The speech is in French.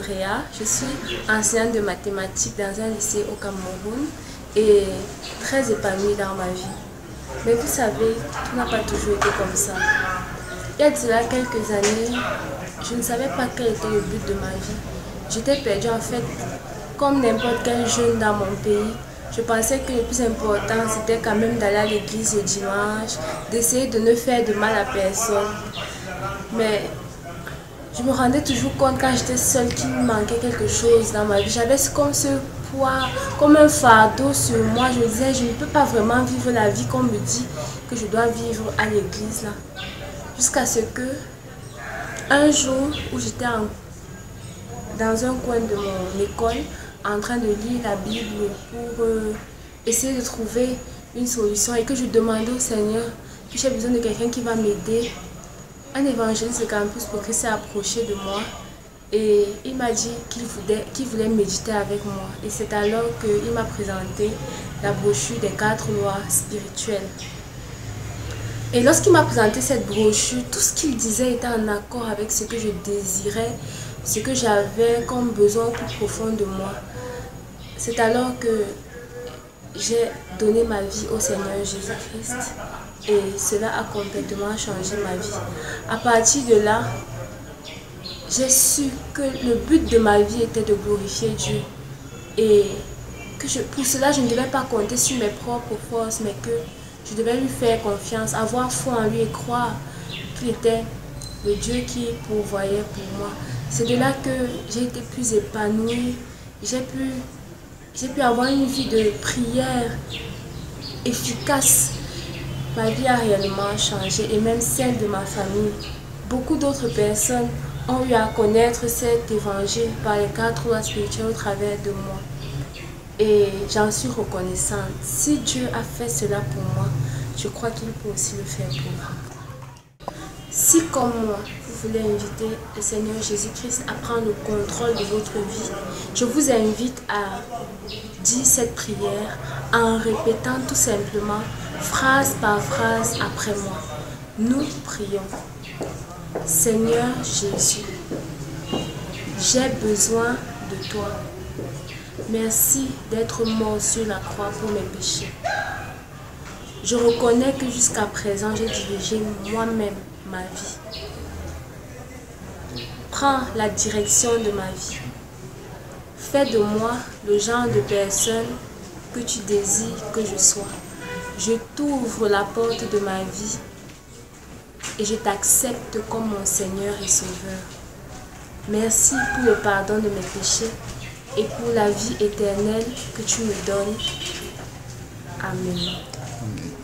Andrea, je suis enseignante de mathématiques dans un lycée au Cameroun et très épanouie dans ma vie. Mais vous savez, tout n'a pas toujours été comme ça. Il y a de cela quelques années, je ne savais pas quel était le but de ma vie. J'étais perdue en fait, comme n'importe quel jeune dans mon pays. Je pensais que le plus important, c'était quand même d'aller à l'église le dimanche, d'essayer de ne faire de mal à personne. Mais je me rendais toujours compte quand j'étais seule qu'il me manquait quelque chose dans ma vie. J'avais comme ce poids, comme un fardeau sur moi. Je me disais, je ne peux pas vraiment vivre la vie qu'on me dit que je dois vivre à l'église. Jusqu'à ce que, un jour où j'étais dans un coin de mon école, en train de lire la Bible pour essayer de trouver une solution et que je demandais au Seigneur que j'ai besoin de quelqu'un qui va m'aider. Un évangéliste de Campus pour Christ s'est approché de moi et il m'a dit qu'il voulait méditer avec moi. Et c'est alors qu'il m'a présenté la brochure des 4 lois spirituelles. Et lorsqu'il m'a présenté cette brochure, tout ce qu'il disait était en accord avec ce que je désirais, ce que j'avais comme besoin au plus profond de moi. C'est alors que j'ai donné ma vie au Seigneur Jésus-Christ et cela a complètement changé ma vie. À partir de là, j'ai su que le but de ma vie était de glorifier Dieu et que pour cela je ne devais pas compter sur mes propres forces, mais que je devais lui faire confiance, avoir foi en lui et croire qu'il était le Dieu qui pourvoyait pour moi. C'est de là que j'ai été plus épanouie, j'ai pu avoir une vie de prière efficace. Ma vie a réellement changé et même celle de ma famille. Beaucoup d'autres personnes ont eu à connaître cet évangile par les 4 lois spirituelles au travers de moi. Et j'en suis reconnaissante. Si Dieu a fait cela pour moi, je crois qu'il peut aussi le faire pour vous. Si comme moi, vous voulez inviter le Seigneur Jésus-Christ à prendre le contrôle de votre vie, je vous invite à dire cette prière en répétant tout simplement, phrase par phrase après moi. Nous prions. Seigneur Jésus, j'ai besoin de toi. Merci d'être mort sur la croix pour mes péchés. Je reconnais que jusqu'à présent, j'ai dirigé moi-même ma vie. Prends la direction de ma vie. Fais de moi le genre de personne que tu désires que je sois. Je t'ouvre la porte de ma vie et je t'accepte comme mon Seigneur et Sauveur. Merci pour le pardon de mes péchés et pour la vie éternelle que tu me donnes. Amen. Amen.